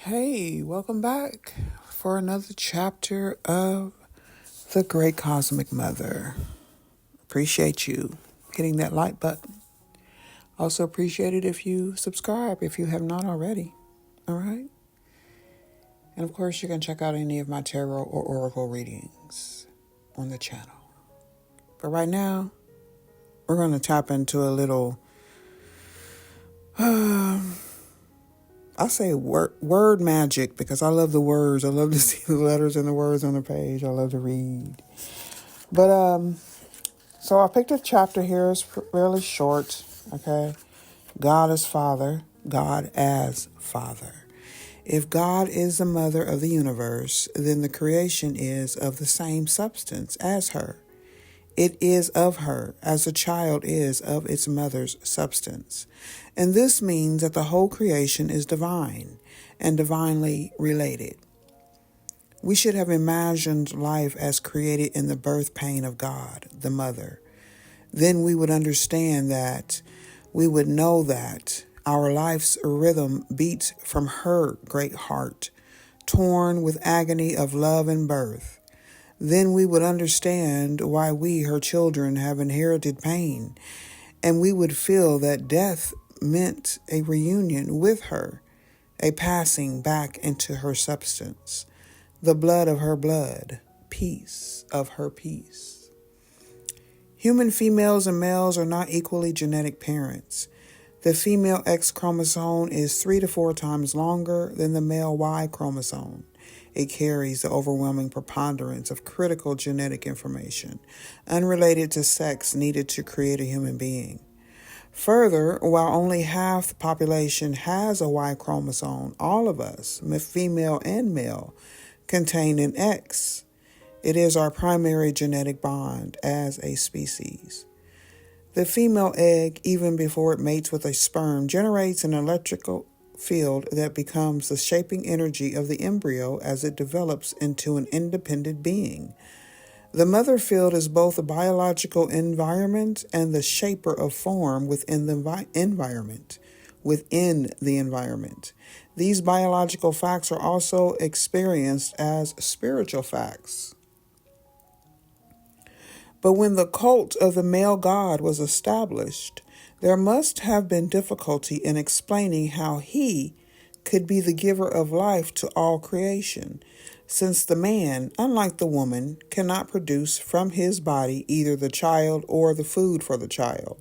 Hey, welcome back for another chapter of The Great Cosmic Mother. Appreciate you hitting that like button. Also appreciate it if you subscribe if you have not already. All right? And of course, you can check out any of my tarot or oracle readings on the channel. But right now, we're going to tap into a little I say word magic because I love the words. I love to see the letters and the words on the page. I love to read. But so I picked a chapter here. It's fairly short. Okay, God as Father. God as Father. If God is the mother of the universe, then the creation is of the same substance as her. It is of her, as a child is of its mother's substance. And this means that the whole creation is divine and divinely related. We should have imagined life as created in the birth pain of God, the mother. Then we would understand that, we would know that our life's rhythm beats from her great heart, torn with agony of love and birth. Then we would understand why we, her children, have inherited pain, and we would feel that death meant a reunion with her, a passing back into her substance, the blood of her blood, peace of her peace. Human females and males are not equally genetic parents. The female X chromosome is 3 to 4 times longer than the male Y chromosome. It carries the overwhelming preponderance of critical genetic information, unrelated to sex, needed to create a human being. Further, while only half the population has a Y chromosome, all of us, female and male, contain an X. It is our primary genetic bond as a species. The female egg, even before it mates with a sperm, generates an electrical field that becomes the shaping energy of the embryo as it develops into an independent being. The mother field is both a biological environment and the shaper of form within the environment. These biological facts are also experienced as spiritual facts. But when the cult of the male god was established, there must have been difficulty in explaining how he could be the giver of life to all creation, since the man, unlike the woman, cannot produce from his body either the child or the food for the child.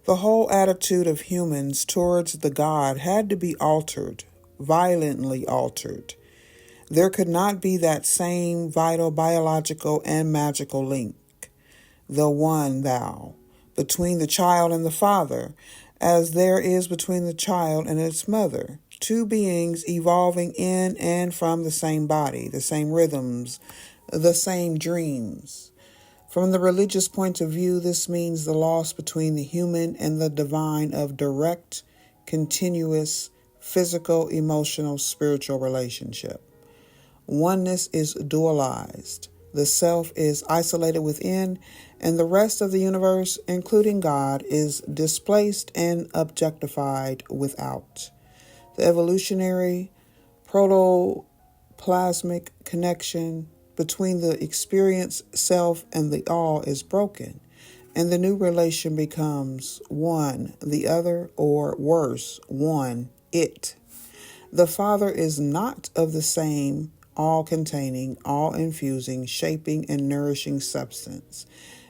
The whole attitude of humans towards the god had to be altered, violently altered. There could not be that same vital, biological, and magical link, the one thou, between the child and the father, as there is between the child and its mother, two beings evolving in and from the same body, the same rhythms, the same dreams. From the religious point of view, this means the loss between the human and the divine of direct, continuous, physical, emotional, spiritual relationship. Oneness is dualized. The self is isolated within, and the rest of the universe, including God, is displaced and objectified without. The evolutionary, protoplasmic connection between the experienced self and the all is broken, and the new relation becomes one, the other, or worse, one, it. The Father is not of the same all-containing, all-infusing, shaping, and nourishing substance.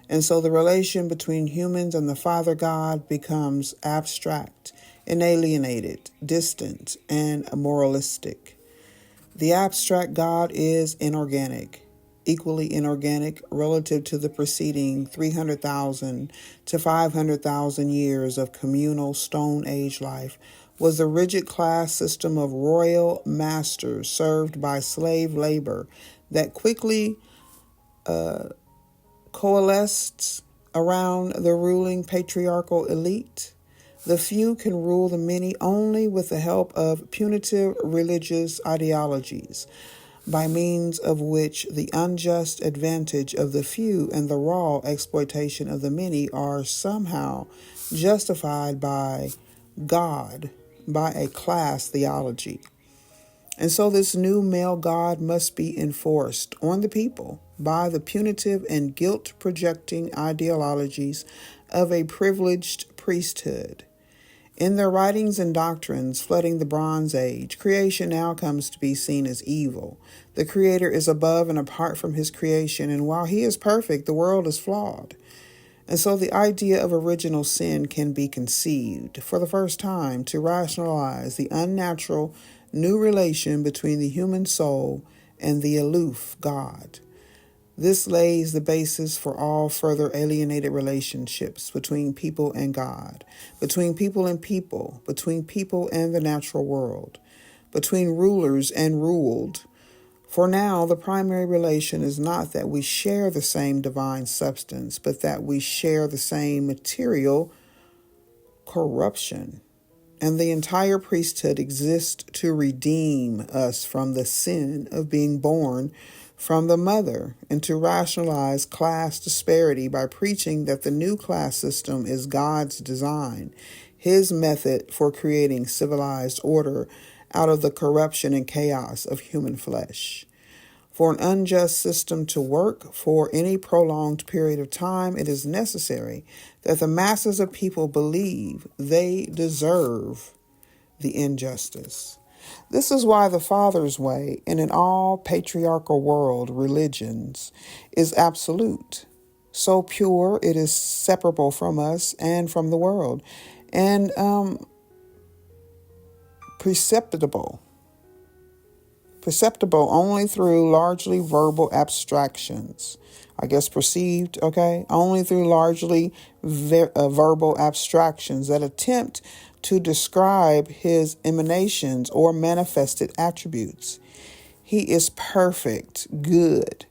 And so the relation between humans and the Father God becomes abstract, inalienated, distant, and moralistic. The abstract God is inorganic, equally inorganic relative to the preceding 300,000 to 500,000 years of communal Stone Age life, was the rigid class system of royal masters served by slave labor that quickly coalesced around the ruling patriarchal elite. The few can rule the many only with the help of punitive religious ideologies, by means of which the unjust advantage of the few and the raw exploitation of the many are somehow justified by God, by a class theology. And so this new male God must be enforced on the people by the punitive and guilt-projecting ideologies of a privileged priesthood. In their writings and doctrines flooding the Bronze Age, creation now comes to be seen as evil. The Creator is above and apart from His creation, and while He is perfect, the world is flawed. And so the idea of original sin can be conceived for the first time to rationalize the unnatural new relation between the human soul and the aloof God. This lays the basis for all further alienated relationships between people and God, between people and people, between people and the natural world, between rulers and ruled. For now, the primary relation is not that we share the same divine substance, but that we share the same material corruption. And the entire priesthood exists to redeem us from the sin of being born from the mother and to rationalize class disparity by preaching that the new class system is God's design, His method for creating civilized order out of the corruption and chaos of human flesh. For an unjust system to work for any prolonged period of time, it is necessary that the masses of people believe they deserve the injustice. This is why the Father's way in an all-patriarchal world, religions, is absolute. So pure, it is separable from us and from the world, and perceptible only through largely verbal abstractions. I guess perceived, okay? Only through largely verbal abstractions that attempt to describe His emanations or manifested attributes. He is perfect, good,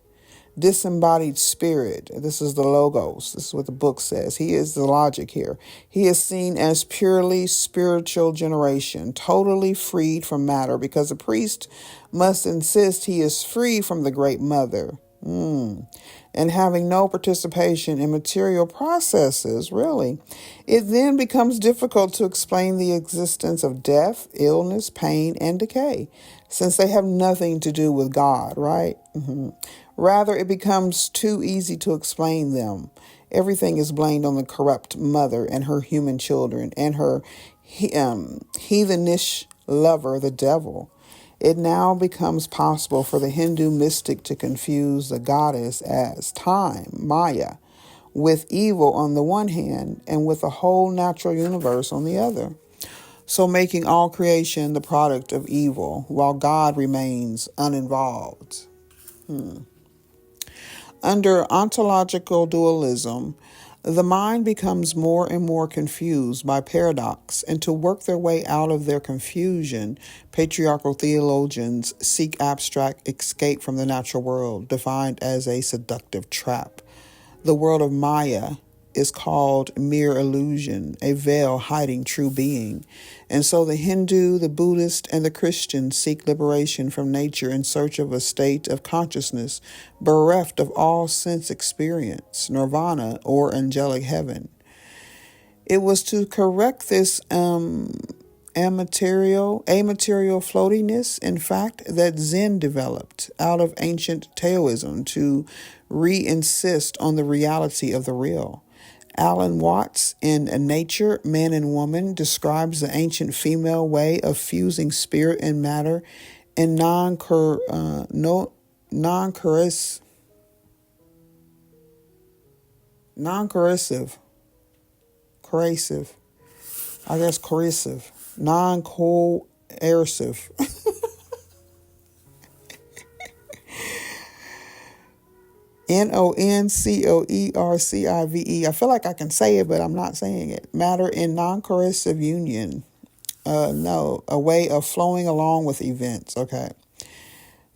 disembodied spirit. This is the logos. This is what the book says. He is the logic here. He is seen as purely spiritual generation, totally freed from matter, because a priest must insist he is free from the great mother. And having no participation in material processes, really, it then becomes difficult to explain the existence of death, illness, pain, and decay, since they have nothing to do with God, right? Rather, it becomes too easy to explain them. Everything is blamed on the corrupt mother and her human children and her heathenish lover, the devil. It now becomes possible for the Hindu mystic to confuse the goddess as time, Maya, with evil on the one hand and with the whole natural universe on the other. So making all creation the product of evil while God remains uninvolved. Under ontological dualism, the mind becomes more and more confused by paradox, and to work their way out of their confusion, patriarchal theologians seek abstract escape from the natural world, defined as a seductive trap. The world of Maya is called mere illusion, a veil hiding true being. And so the Hindu, the Buddhist, and the Christian seek liberation from nature in search of a state of consciousness bereft of all sense experience, nirvana, or angelic heaven. It was to correct this amaterial floatiness, in fact, that Zen developed out of ancient Taoism to re-insist on the reality of the real. Alan Watts in Nature, Man and Woman describes the ancient female way of fusing spirit and matter in non-corrosive, non-coercive. NONCOERCIVE. I feel like I can say it, but I'm not saying it. Matter in non-coercive union. A way of flowing along with events. Okay.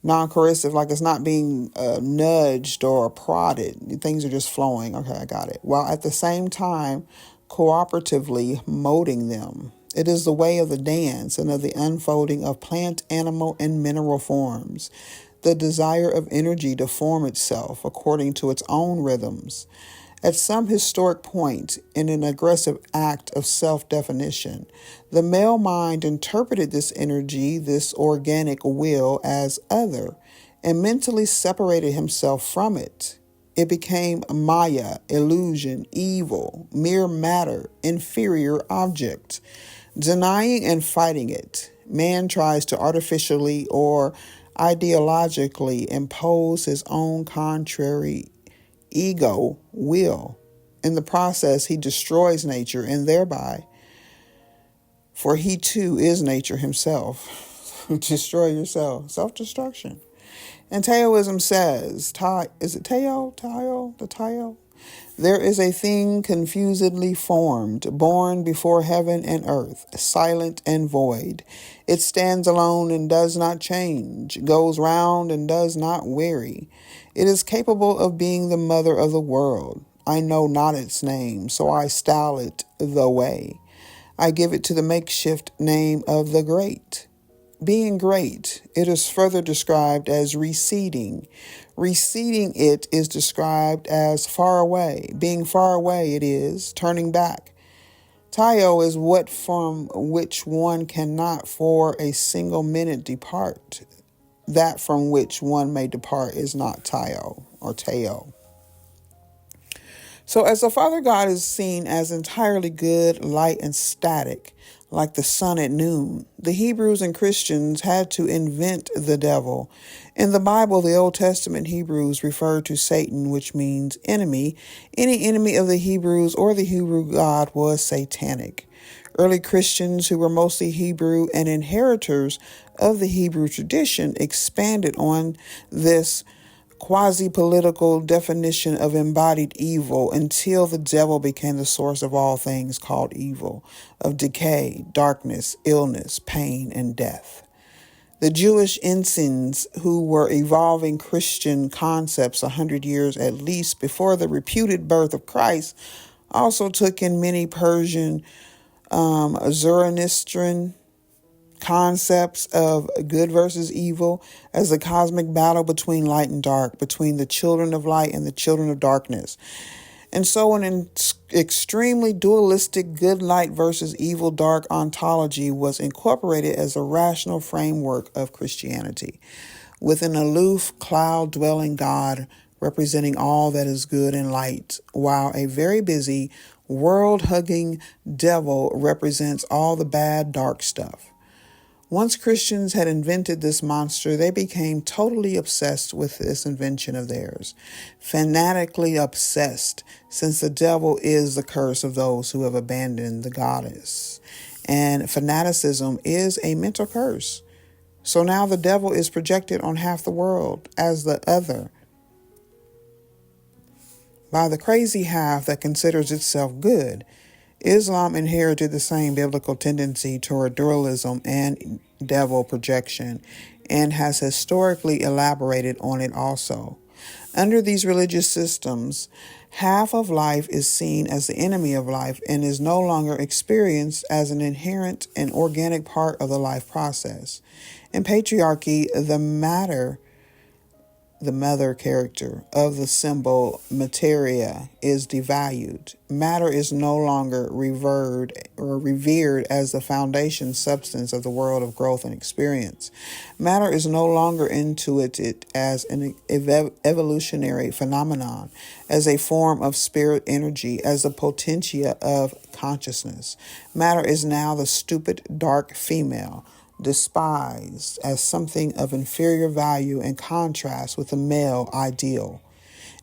Non-coercive, like it's not being nudged or prodded. Things are just flowing. Okay, I got it. While at the same time, cooperatively molding them. It is the way of the dance and of the unfolding of plant, animal, and mineral forms. The desire of energy to form itself according to its own rhythms, At some historic point in an aggressive act of self-definition, the male mind interpreted this energy, this organic will, as other, and mentally separated himself from it. It became Maya, illusion, evil, mere matter, inferior object. Denying and fighting it, man tries to artificially or ideologically impose his own contrary ego will. In the process, he destroys nature and thereby, for he too is nature himself. Destroy yourself. Self-destruction. And Taoism says, is it Tao? The Tao? There is a thing confusedly formed, born before heaven and earth, silent and void. It stands alone and does not change, goes round and does not weary. It is capable of being the mother of the world. I know not its name, so I style it the way. I give it to the makeshift name of the great. Being great, it is further described as receding. Receding it is described as far away. Being far away it is, turning back. Tao is what from which one cannot for a single minute depart. That from which one may depart is not Tao or Tao. So as the Father God is seen as entirely good, light, and static, like the sun at noon, the Hebrews and Christians had to invent the devil. In the Bible, the Old Testament Hebrews refer to Satan, which means enemy. Any enemy of the Hebrews or the Hebrew God was satanic. Early Christians, who were mostly Hebrew and inheritors of the Hebrew tradition, expanded on this quasi-political definition of embodied evil until the devil became the source of all things called evil, of decay, darkness, illness, pain, and death. The Jewish ensigns, who were evolving Christian concepts 100 years at least before the reputed birth of Christ, also took in many Persian, Zoroastrian concepts of good versus evil as a cosmic battle between light and dark, between the children of light and the children of darkness. And so an extremely dualistic good light versus evil dark ontology was incorporated as a rational framework of Christianity, with an aloof cloud-dwelling God representing all that is good and light, while a very busy, world-hugging devil represents all the bad, dark stuff. Once Christians had invented this monster, they became totally obsessed with this invention of theirs. Fanatically obsessed, since the devil is the curse of those who have abandoned the goddess. And fanaticism is a mental curse. So now the devil is projected on half the world as the other by the crazy half that considers itself good. Islam inherited the same biblical tendency toward dualism and devil projection and has historically elaborated on it also. Under these religious systems, half of life is seen as the enemy of life and is no longer experienced as an inherent and organic part of the life process. In patriarchy, the mother character of the symbol materia is devalued. Matter is no longer revered as the foundation substance of the world of growth and experience. Matter is no longer intuited as an evolutionary phenomenon, as a form of spirit energy, as a potentia of consciousness. Matter is now the stupid, dark female, despised as something of inferior value in contrast with the male ideal.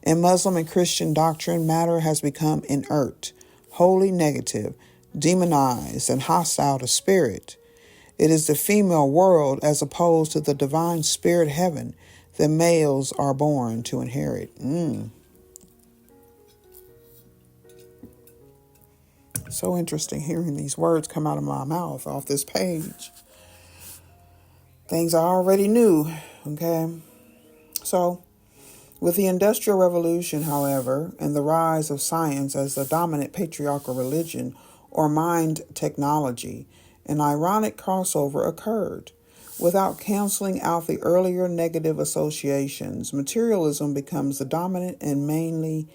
In Muslim and Christian doctrine, matter has become inert, wholly negative, demonized, and hostile to spirit. It is the female world as opposed to the divine spirit heaven that males are born to inherit. So interesting hearing these words come out of my mouth off this page. Things I already knew, okay? So, with the Industrial Revolution, however, and the rise of science as the dominant patriarchal religion or mind technology, an ironic crossover occurred. Without canceling out the earlier negative associations, materialism becomes the dominant and the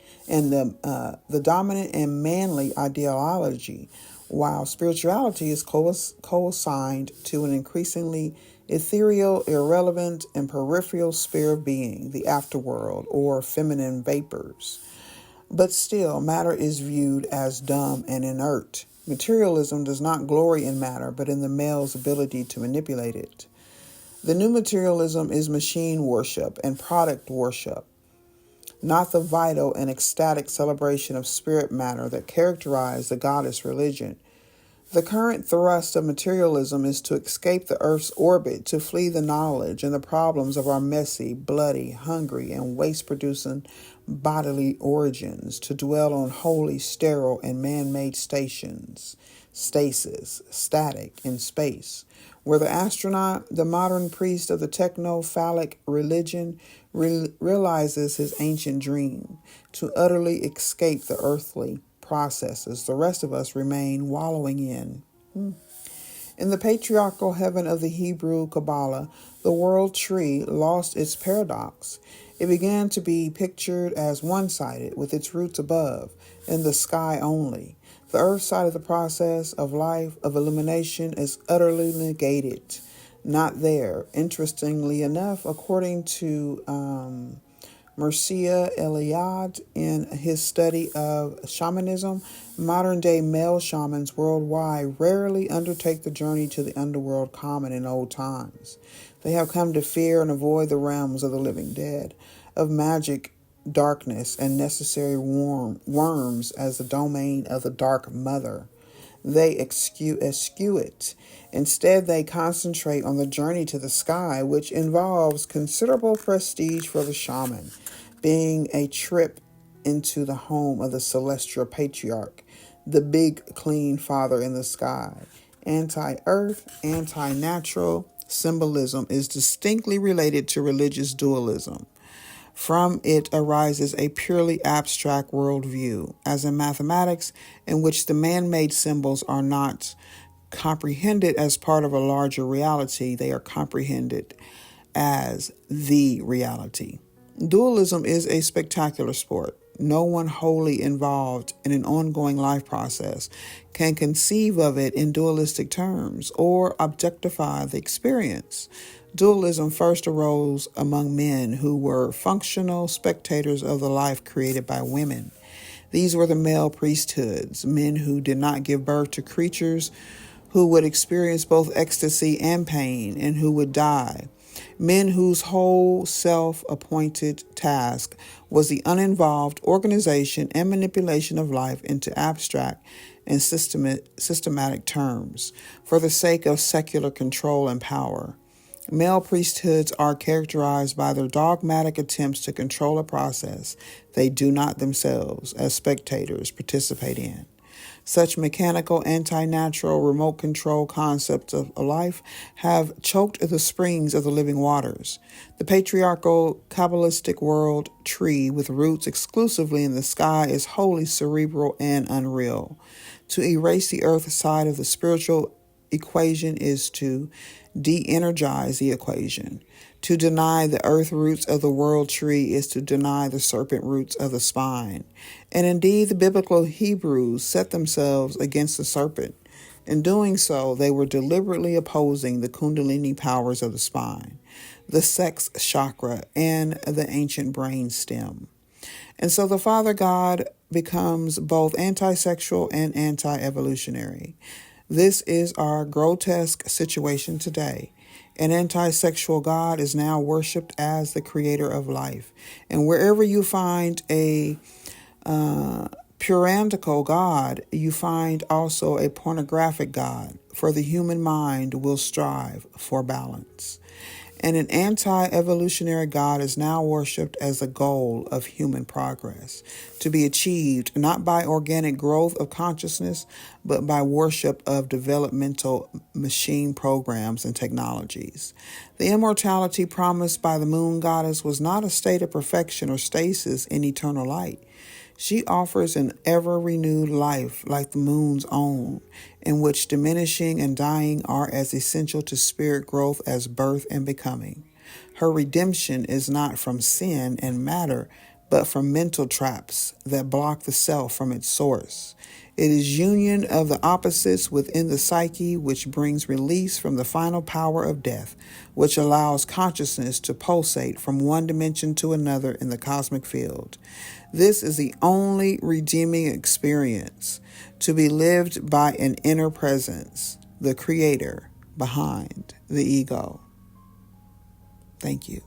dominant and manly ideology, while spirituality is co-assigned to an increasingly ethereal, irrelevant, and peripheral sphere of being, the afterworld, or feminine vapors. But still, matter is viewed as dumb and inert. Materialism does not glory in matter, but in the male's ability to manipulate it. The new materialism is machine worship and product worship, not the vital and ecstatic celebration of spirit matter that characterized the goddess religion. The current thrust of materialism is to escape the Earth's orbit, to flee the knowledge and the problems of our messy, bloody, hungry, and waste-producing bodily origins, to dwell on holy, sterile, and man-made stasis, static, in space, where the astronaut, the modern priest of the techno-phallic religion, realizes his ancient dream, to utterly escape the earthly processes the rest of us remain wallowing in. In the patriarchal heaven of the Hebrew Kabbalah, the world tree lost its paradox. It began to be pictured as one-sided, with its roots above, in the sky only. The earth side of the process of life, of illumination, is utterly negated. Not there. Interestingly enough, according to Mircea Eliade in his study of shamanism, modern-day male shamans worldwide rarely undertake the journey to the underworld common in old times. They have come to fear and avoid the realms of the living dead, of magic, darkness, and necessary worms as the domain of the Dark Mother. They eschew it. Instead, they concentrate on the journey to the sky, which involves considerable prestige for the shaman, being a trip into the home of the celestial patriarch, the big, clean father in the sky. Anti-earth, anti-natural symbolism is distinctly related to religious dualism. From it arises a purely abstract worldview, as in mathematics, in which the man-made symbols are not comprehended as part of a larger reality. They are comprehended as the reality. Dualism is a spectacular sport. No one wholly involved in an ongoing life process can conceive of it in dualistic terms or objectify the experience. Dualism first arose among men who were functional spectators of the life created by women. These were the male priesthoods, men who did not give birth to creatures who would experience both ecstasy and pain and who would die. Men whose whole self-appointed task was the uninvolved organization and manipulation of life into abstract and systematic terms for the sake of secular control and power. Male priesthoods are characterized by their dogmatic attempts to control a process they do not themselves, as spectators, participate in. Such mechanical, anti-natural, remote control concepts of life have choked the springs of the living waters. The patriarchal, Kabbalistic world tree with roots exclusively in the sky is wholly cerebral and unreal. To erase the earth side of the spiritual equation is to de-energize the equation. To deny the earth roots of the world tree is to deny the serpent roots of the spine. And indeed, the biblical Hebrews set themselves against the serpent. In doing so, they were deliberately opposing the kundalini powers of the spine, the sex chakra, and the ancient brain stem. And so the Father God becomes both anti-sexual and anti-evolutionary. This is our grotesque situation today. An anti-sexual God is now worshipped as the creator of life. And wherever you find a purantical God, you find also a pornographic God, for the human mind will strive for balance. And an anti-evolutionary God is now worshipped as the goal of human progress, to be achieved not by organic growth of consciousness, but by worship of developmental machine programs and technologies. The immortality promised by the moon goddess was not a state of perfection or stasis in eternal light. She offers an ever-renewed life like the moon's own, in which diminishing and dying are as essential to spirit growth as birth and becoming. Her redemption is not from sin and matter, but from mental traps that block the self from its source. It is union of the opposites within the psyche which brings release from the final power of death, which allows consciousness to pulsate from one dimension to another in the cosmic field. This is the only redeeming experience to be lived by an inner presence, the creator behind the ego. Thank you.